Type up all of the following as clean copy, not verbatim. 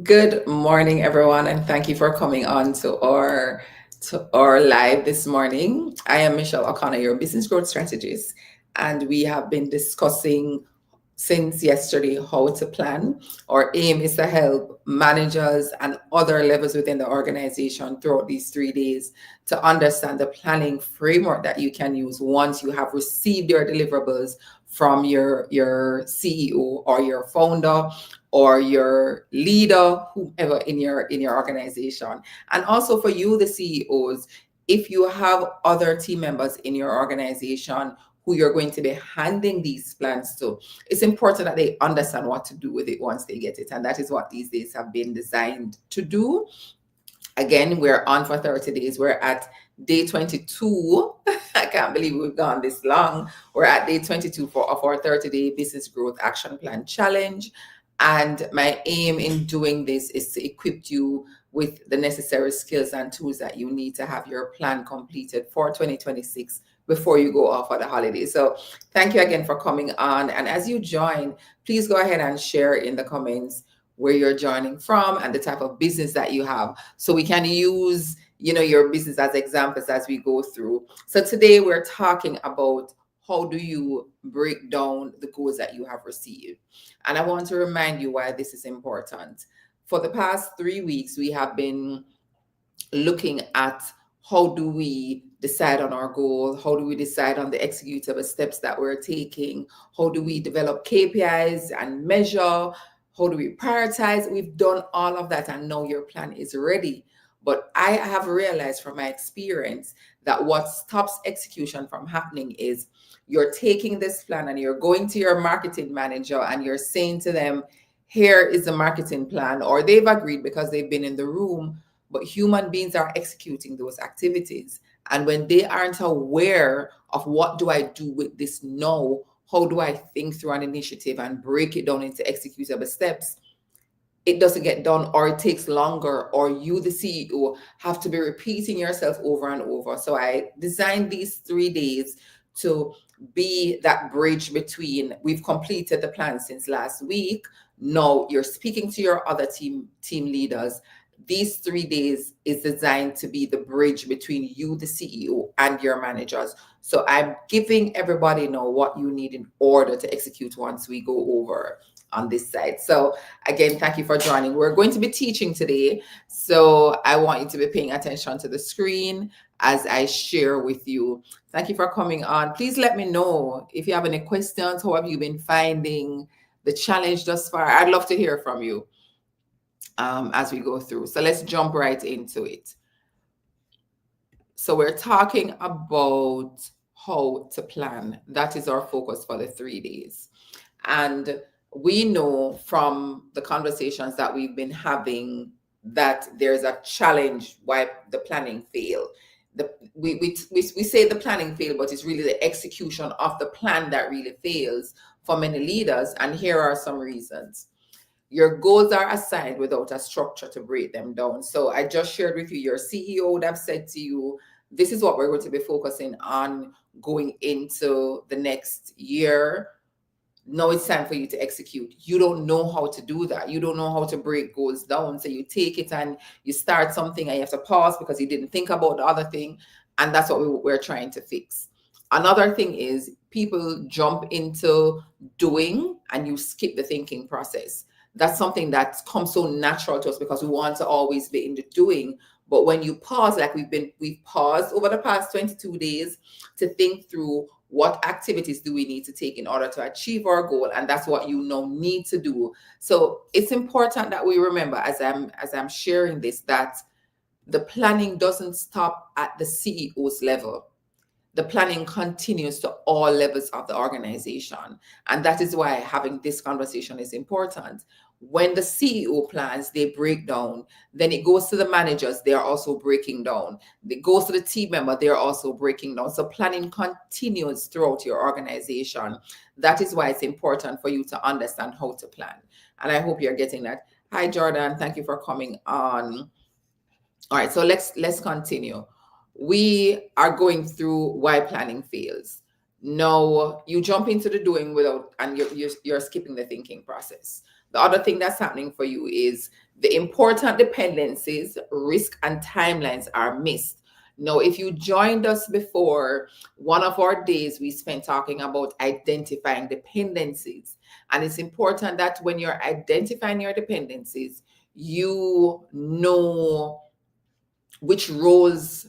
Good morning, everyone, and thank you for coming on to our live this morning. I am Michelle O'Connor, your business growth strategist, and we have been discussing since yesterday how to plan. Our aim is to help managers and other levels within the organization throughout these 3 days to understand the planning framework that you can use once you have received your deliverables from your CEO or your founder or your leader, whoever in your organization. And also for you, the CEOs, if you have other team members in your organization who you're going to be handing these plans to, it's important that they understand what to do with it once they get it. And that is what these days have been designed to do. Again, we're on for 30 days. We're at day 22. I can't believe we've gone this long. We're at day 22 of our 30-day business growth action plan challenge. And my aim in doing this is to equip you with the necessary skills and tools that you need to have your plan completed for 2026 before you go off for the holidays. So thank you again for coming on. And as you join, please go ahead and share in the comments where you're joining from and the type of business that you have, so we can use your business as examples as we go through. So today we're talking about how do you break down the goals that you have received. And I want to remind you why this is important. For the past 3 weeks, we have been looking at how do we decide on our goal, how do we decide on the executable steps that we're taking, how do we develop KPIs and measure, how do we prioritize. We've done all of that, and now your plan is ready. But I have realized from my experience that what stops execution from happening is you're taking this plan and you're going to your marketing manager and you're saying to them, here is the marketing plan, or they've agreed because they've been in the room, but human beings are executing those activities. And when they aren't aware of what do I do with this now, how do I think through an initiative and break it down into executable steps, it doesn't get done, or it takes longer, or you, the CEO, have to be repeating yourself over and over. So I designed these 3 days to be that bridge between we've completed the plan since last week. Now you're speaking to your other team leaders. These 3 days is designed to be the bridge between you, the CEO, and your managers. So I'm giving everybody now what you need in order to execute once we go over on this side. So again, thank you for joining. We're going to be teaching today. So I want you to be paying attention to the screen as I share with you. Thank you for coming on. Please let me know if you have any questions. How have you been finding the challenge thus far? I'd love to hear from you as we go through. So let's jump right into it. So we're talking about how to plan. That is our focus for the 3 days. And we know from the conversations that we've been having that there's a challenge why the planning fail. We say the planning fail, but it's really the execution of the plan that really fails for many leaders. And here are some reasons. Your goals are assigned without a structure to break them down. So I just shared with you, your CEO would have said to you, this is what we're going to be focusing on going into the next year. Now it's time for you to execute. You don't know how to do that. You don't know how to break goals down. So you take it and you start something and you have to pause because you didn't think about the other thing. And that's what we're trying to fix. Another thing is people jump into doing and you skip the thinking process. That's something that comes so natural to us because we want to always be in the doing. But when you pause, like we've paused over the past 22 days to think through what activities do we need to take in order to achieve our goal, and that's what you now need to do. So it's important that we remember as I'm sharing this, that the planning doesn't stop at the CEO's level. The planning continues to all levels of the organization. And that is why having this conversation is important. When the CEO plans, they break down. Then it goes to the managers, they are also breaking down. It goes to the team member, they are also breaking down. So planning continues throughout your organization. That is why it's important for you to understand how to plan. And I hope you're getting that. Hi, Jordan. Thank you for coming on. All right, so let's continue. We are going through why planning fails. No, you jump into the doing without, and you're skipping the thinking process. The other thing that's happening for you is the important dependencies, risk, and timelines are missed. Now, if you joined us before, one of our days we spent talking about identifying dependencies. And it's important that when you're identifying your dependencies, you know which roles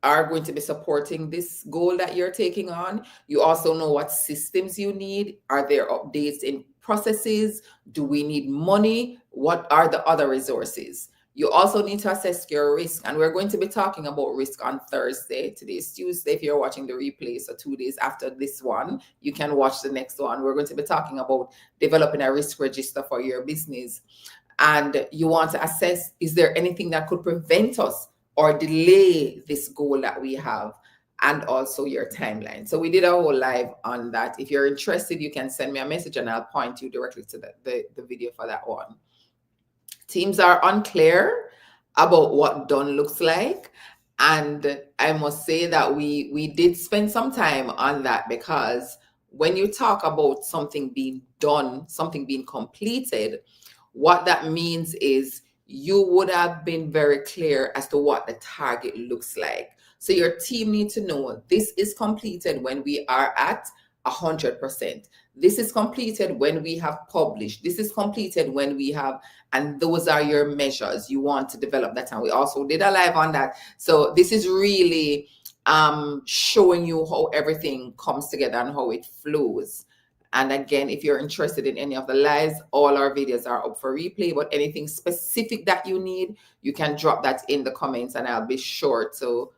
are going to be supporting this goal that you're taking on. You also know what systems you need. Are there updates in processes? Do we need money? What are the other resources? You also need to assess your risk. And we're going to be talking about risk on Thursday. Today is Tuesday. If you're watching the replay, so 2 days after this one, you can watch the next one. We're going to be talking about developing a risk register for your business. And you want to assess, is there anything that could prevent us or delay this goal that we have, and also your timeline. So we did a whole live on that. If you're interested, you can send me a message and I'll point you directly to the video for that one. Teams are unclear about what done looks like. And I must say that we did spend some time on that, because when you talk about something being done, something being completed, what that means is you would have been very clear as to what the target looks like. So your team needs to know this is completed when we are at 100%. This is completed when we have published. This is completed when we have, and those are your measures. You want to develop that. And we also did a live on that. So this is really showing you how everything comes together and how it flows. And again, if you're interested in any of the lives, all our videos are up for replay. But anything specific that you need, you can drop that in the comments and I'll be sure to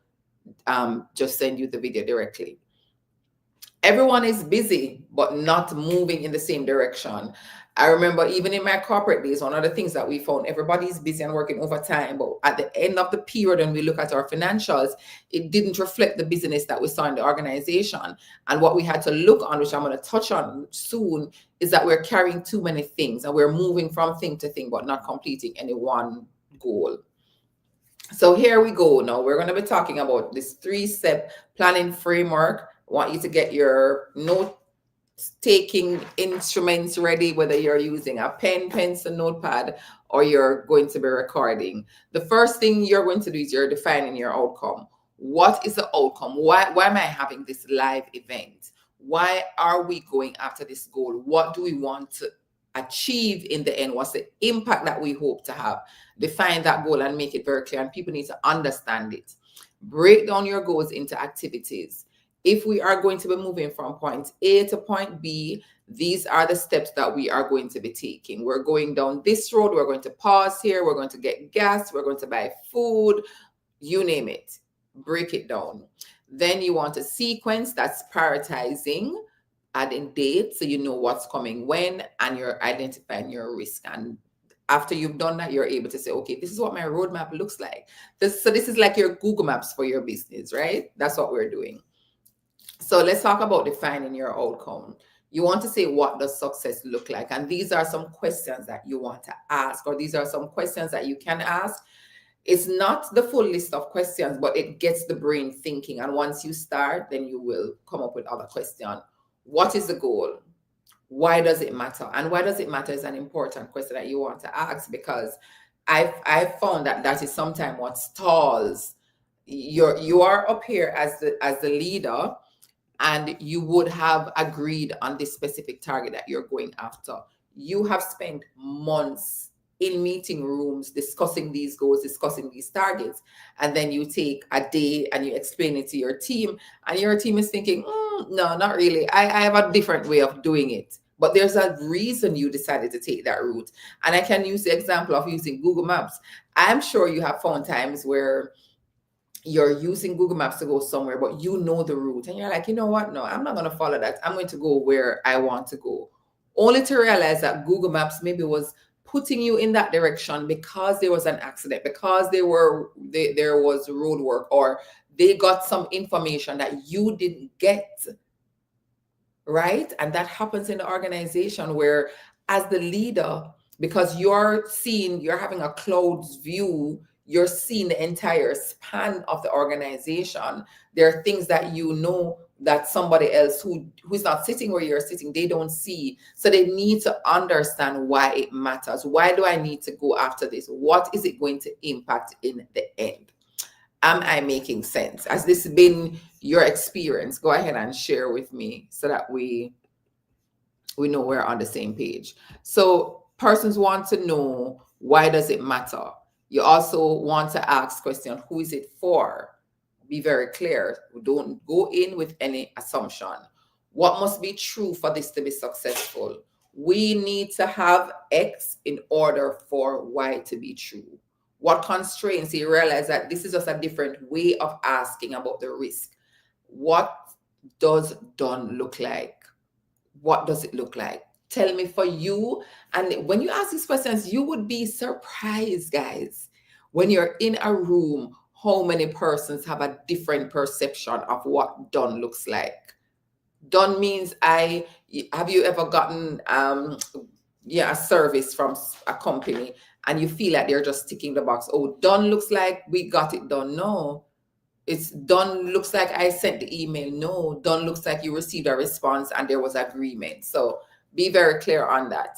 just send you the video directly. Everyone is busy, but not moving in the same direction. I remember even in my corporate days, one of the things that we found, everybody's busy and working overtime, but at the end of the period, when we look at our financials, it didn't reflect the business that we saw in the organization. And what we had to look on, which I'm going to touch on soon, is that we're carrying too many things and we're moving from thing to thing, but not completing any one goal. So here we go. Now we're going to be talking about this 3-step planning framework. I want you to get your note-taking instruments ready, whether you're using a pen, pencil, notepad, or you're going to be recording. The first thing you're going to do is you're defining your outcome. What is the outcome? Why am I having this live event? Why are we going after this goal? What do we want to achieve in the end? What's the impact that we hope to have? Define that goal and make it very clear, and people need to understand it. Break down your goals into activities. If we are going to be moving from point A to point B, these are the steps that we are going to be taking. We're going down this road, we're going to pause here, we're going to get gas, we're going to buy food, you name it. Break it down. Then you want a sequence, that's prioritizing, adding dates so you know what's coming when, and you're identifying your risk. And after you've done that, you're able to say, okay, this is what my roadmap looks like. So this is like your Google Maps for your business, right? That's what we're doing. So let's talk about defining your outcome. You want to say, what does success look like? And these are some questions that you want to ask, or these are some questions that you can ask. It's not the full list of questions, but it gets the brain thinking. And once you start, then you will come up with other questions. What is the goal? Why does it matter? And why does it matter is an important question that you want to ask, because I've found that is sometimes what stalls. You are up here as the leader, and you would have agreed on this specific target that you're going after. You have spent months in meeting rooms discussing these goals, discussing these targets, and then you take a day and you explain it to your team, and your team is thinking, no, not really. I have a different way of doing it. But there's a reason you decided to take that route. And I can use the example of using Google Maps. I'm sure you have found times where you're using Google Maps to go somewhere, but you know the route, and you're like, you know what? No, I'm not going to follow that. I'm going to go where I want to go. Only to realize that Google Maps maybe was putting you in that direction because there was an accident, because there was road work, or they got some information that you didn't get. Right? And that happens in the organization, where as the leader, because you're having a cloud's view, you're seeing the entire span of the organization. There are things that you know that somebody else who's not sitting where you're sitting, they don't see. So they need to understand why it matters. Why do I need to go after this? What is it going to impact in the end? Am I making sense? Has this been your experience? Go ahead and share with me so that we know we're on the same page. So persons want to know, why does it matter? You also want to ask question, who is it for? Be very clear. Don't go in with any assumption. What must be true for this to be successful? We need to have X in order for Y to be true. What constraints? You realize that this is just a different way of asking about the risk. What does done look like? What does it look like? Tell me for you. And when you ask these questions, you would be surprised, guys, when you're in a room, how many persons have a different perception of what done looks like. Done means have you ever gotten a service from a company and you feel like they're just ticking the box? Oh, done looks like we got it done. No, it's done looks like I sent the email. No, done looks like you received a response and there was agreement. So be very clear on that.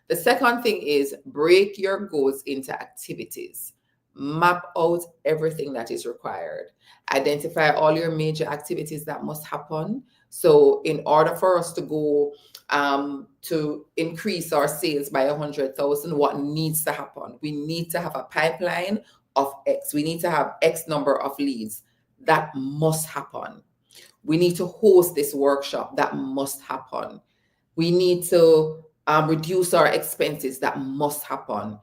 The second thing is break your goals into activities. Map out everything that is required. Identify all your major activities that must happen. So in order for us to go to increase our sales by 100,000, what needs to happen? We need to have a pipeline of X. We need to have X number of leads. That must happen. We need to host this workshop. That must happen. We need to reduce our expenses. That must happen.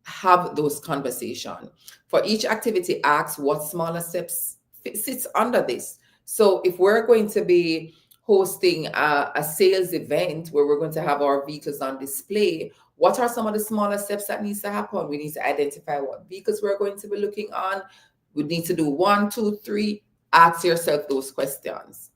Have those conversations. For each activity, ask what smaller steps sits under this. So if we're going to be hosting a sales event where we're going to have our vehicles on display, what are some of the smaller steps that needs to happen? We need to identify what vehicles we're going to be looking on. We need to do 1, 2, 3. Ask yourself those questions.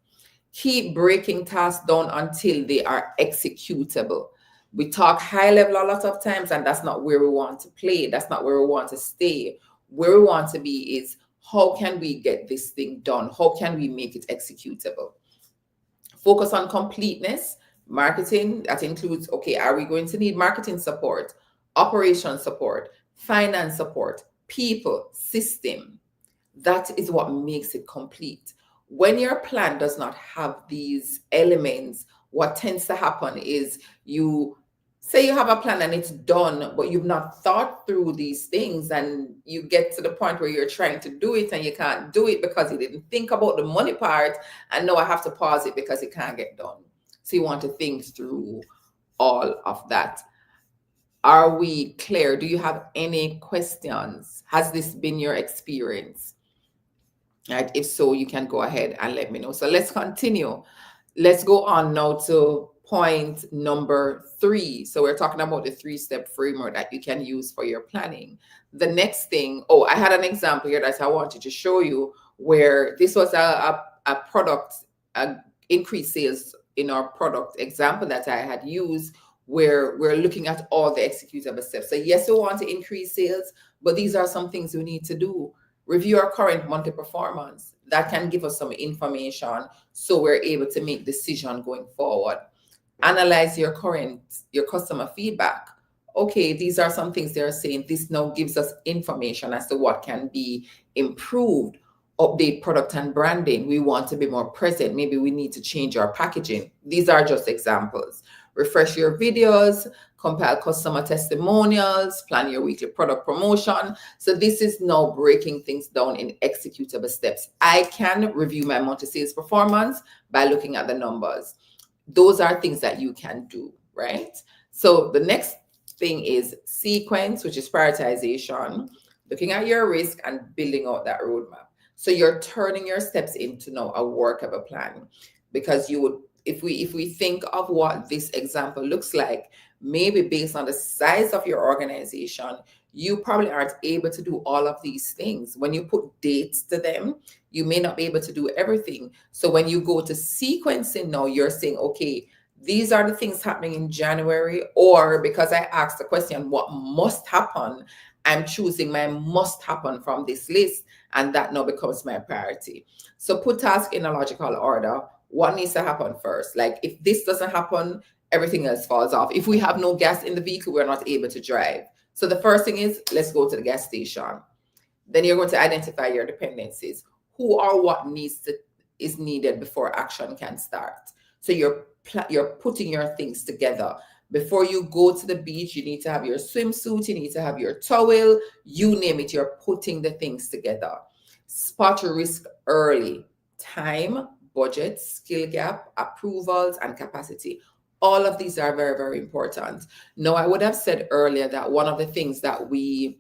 Keep breaking tasks down until they are executable. We talk high level a lot of times, and that's not where we want to play. That's not where we want to stay. Where we want to be is, how can we get this thing done? How can we make it executable? Focus on completeness. Marketing, that includes, okay, are we going to need marketing support, operation support, finance support, people, system? That is what makes it complete. When your plan does not have these elements, what tends to happen is, you say you have a plan and it's done, but you've not thought through these things, and you get to the point where you're trying to do it and you can't do it because you didn't think about the money part, and now I have to pause it because it can't get done. So you want to think through all of that. Are we clear? Do you have any questions? Has this been your experience? Right? If so, you can go ahead and let me know. So let's continue. Let's go on now to point number 3. So we're talking about the 3-step framework that you can use for your planning. The next thing, I had an example here that I wanted to show you, where this was a product, increased sales in our product example that I had used, where we're looking at all the executable steps. So yes, we want to increase sales, but these are some things we need to do. Review our current monthly performance. That can give us some information so we're able to make decision going forward. Analyze your customer feedback. Okay, these are some things they're saying. This now gives us information as to what can be improved. Update product and branding. We want to be more present. Maybe we need to change our packaging. These are just examples. Refresh your videos, compile customer testimonials, plan your weekly product promotion. So this is now breaking things down in executable steps. I can review my monthly sales performance by looking at the numbers. Those are things that you can do, right? So the next thing is sequence, which is prioritization, looking at your risk and building out that roadmap. So you're turning your steps into now a workable plan, because you would, if we think of what this example looks like, maybe based on the size of your organization, you probably aren't able to do all of these things. When you put dates to them, you may not be able to do everything. So when you go to sequencing now, you're saying, okay, these are the things happening in January, or because I asked the question, what must happen? I'm choosing my must happen from this list, and that now becomes my priority. So put tasks in a logical order. what needs to happen first. Like if this doesn't happen, everything else falls off. If we have no gas in the vehicle, we're not able to drive. So the first thing is, let's go to the gas station. Then you're going to identify your dependencies. Who or what is needed before action can start. So you're putting your things together. Before you go to the beach, you need to have your swimsuit, you need to have your towel, you name it, you're putting the things together. Spot your risk early. Time, budget, skill gap, approvals, and capacity. All of these are very, very important. Now, I would have said earlier that one of the things that we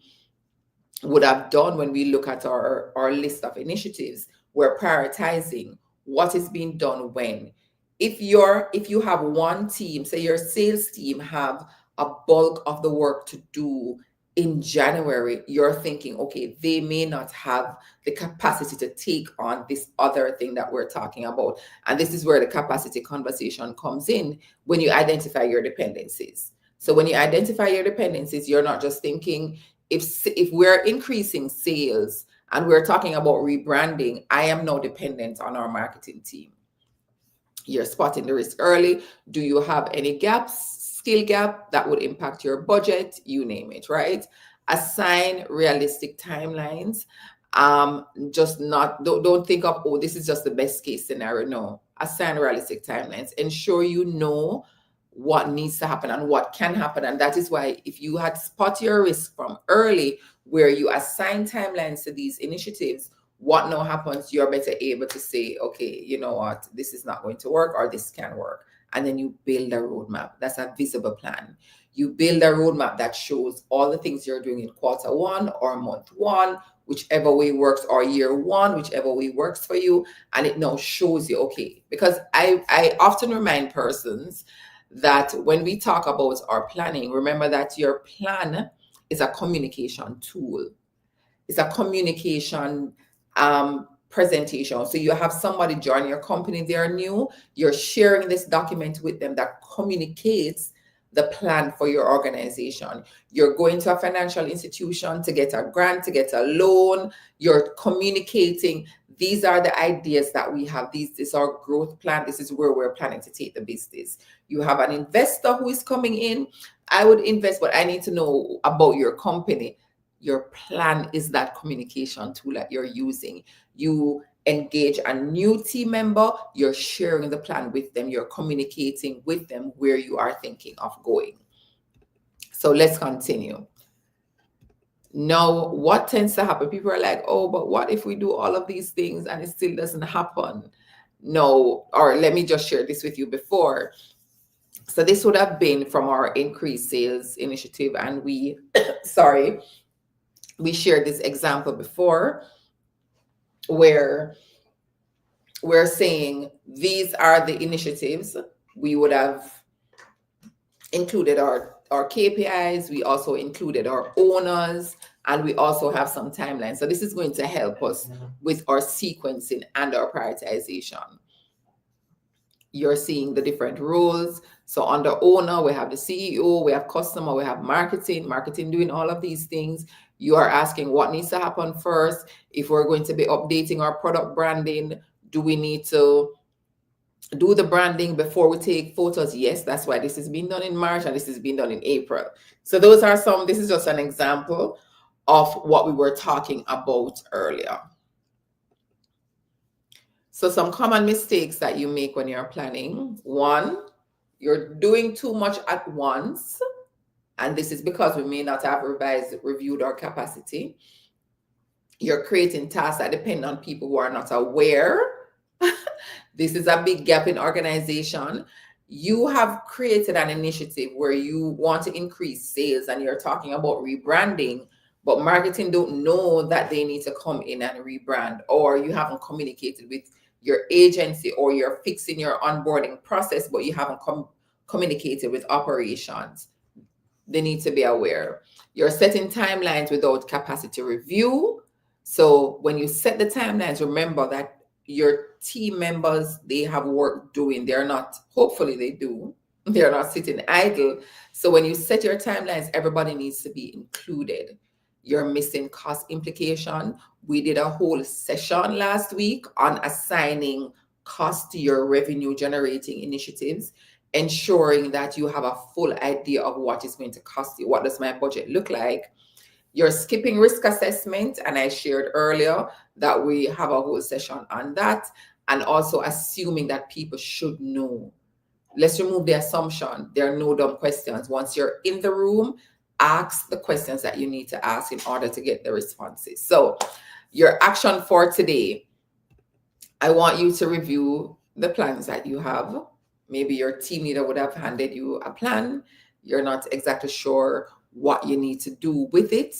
would have done when we look at our list of initiatives, we're prioritizing what is being done when. If you have one team, say your sales team have a bulk of the work to do in January, you're thinking, okay, they may not have the capacity to take on this other thing that we're talking about. And this is where the capacity conversation comes in when you identify your dependencies. So when you identify your dependencies, you're not just thinking, if we're increasing sales and we're talking about rebranding, I am now dependent on our marketing team. You're spotting the risk early. Do you have any gaps, skill gap that would impact your budget? You name it, right? Assign realistic timelines. Just not don't think of, oh, this is just the best case scenario. No, assign realistic timelines. Ensure you know what needs to happen and what can happen. And that is why if you had spot your risk from early, where you assign timelines to these initiatives, what now happens, you're better able to say, okay, you know what, this is not going to work or this can work. And then you build a roadmap. That's a visible plan. You build a roadmap that shows all the things you're doing in quarter one or month one, whichever way works, or year one, whichever way works for you. And it now shows you, okay, because I often remind persons that when we talk about our planning, remember that your plan is a communication tool. It's a communication presentation. So you have somebody join your company, they're new, you're sharing this document with them that communicates the plan for your organization. You're going to a financial institution to get a grant, to get a loan, you're communicating, these are the ideas that we have. This is our growth plan. This is where we're planning to take the business. You have an investor who is coming in. I would invest, but I need to know about your company. Your plan is that communication tool that you're using. You engage a new team member, you're sharing the plan with them, you're communicating with them where you are thinking of going. So let's continue. Now, what tends to happen? People are like, oh, but what if we do all of these things and it still doesn't happen? No, or let me just share this with you before. So this would have been from our increased sales initiative, and we, sorry, we shared this example before where we're saying these are the initiatives. We would have included our KPIs, we also included our owners, and we also have some timelines. So this is going to help us with our sequencing and our prioritization. You're seeing the different roles. So under owner, we have the CEO, we have customer, we have marketing doing all of these things. You are asking what needs to happen first. If we're going to be updating our product branding, do we need to do the branding before we take photos? Yes, that's why this is being done in March and this is being done in April. So those are some, this is just an example of what we were talking about earlier. So some common mistakes that you make when you're planning. One, you're doing too much at once. And this is because we may not have reviewed our capacity. You're creating tasks that depend on people who are not aware. This is a big gap in organization. You have created an initiative where you want to increase sales and you're talking about rebranding, but marketing don't know that they need to come in and rebrand, or you haven't communicated with your agency, or you're fixing your onboarding process, but you haven't communicated with operations. They need to be aware. You're setting timelines without capacity review. So when you set the timelines, remember that your team members, they have work doing. They're not, hopefully they do, they're not sitting idle. So when you set your timelines, everybody needs to be included. You're missing cost implication. We did a whole session last week on assigning cost your revenue generating initiatives, ensuring that you have a full idea of what is going to cost you. What does my budget look like? You're skipping risk assessment, and I shared earlier that we have a whole session on that, and also assuming that people should know. Let's remove the assumption. There are no dumb questions. Once you're in the room, ask the questions that you need to ask in order to get the responses. So, your action for today, I want you to review the plans that you have. Maybe your team leader would have handed you a plan. You're not exactly sure what you need to do with it.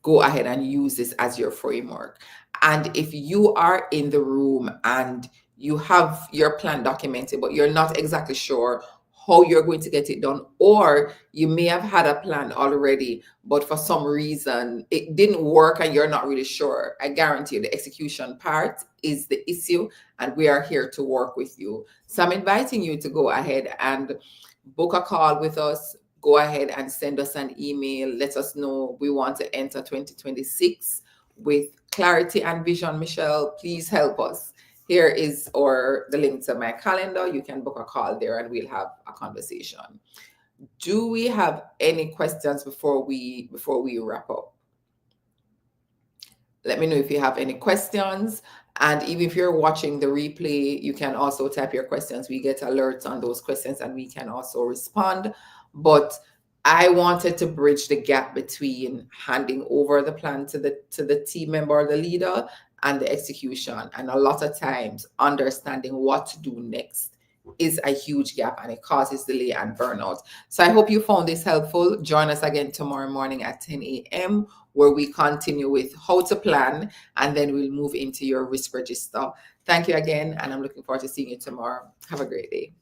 Go ahead and use this as your framework. And if you are in the room and you have your plan documented, but you're not exactly sure how you're going to get it done, or you may have had a plan already, but for some reason it didn't work and you're not really sure, I guarantee you the execution part is the issue, and we are here to work with you. So I'm inviting you to go ahead and book a call with us. Go ahead and send us an email. Let us know we want to enter 2026 with clarity and vision. Michelle, please help us. Here is the link to my calendar. You can book a call there and we'll have a conversation. Do we have any questions before we wrap up? Let me know if you have any questions. And even if you're watching the replay, you can also type your questions. We get alerts on those questions and we can also respond. But I wanted to bridge the gap between handing over the plan to the team member or the leader and the execution. And a lot of times understanding what to do next is a huge gap, and it causes delay and burnout. So I hope you found this helpful. Join us again tomorrow morning at 10 a.m. where we continue with how to plan, and then we'll move into your risk register. Thank you again, and I'm looking forward to seeing you tomorrow. Have a great day.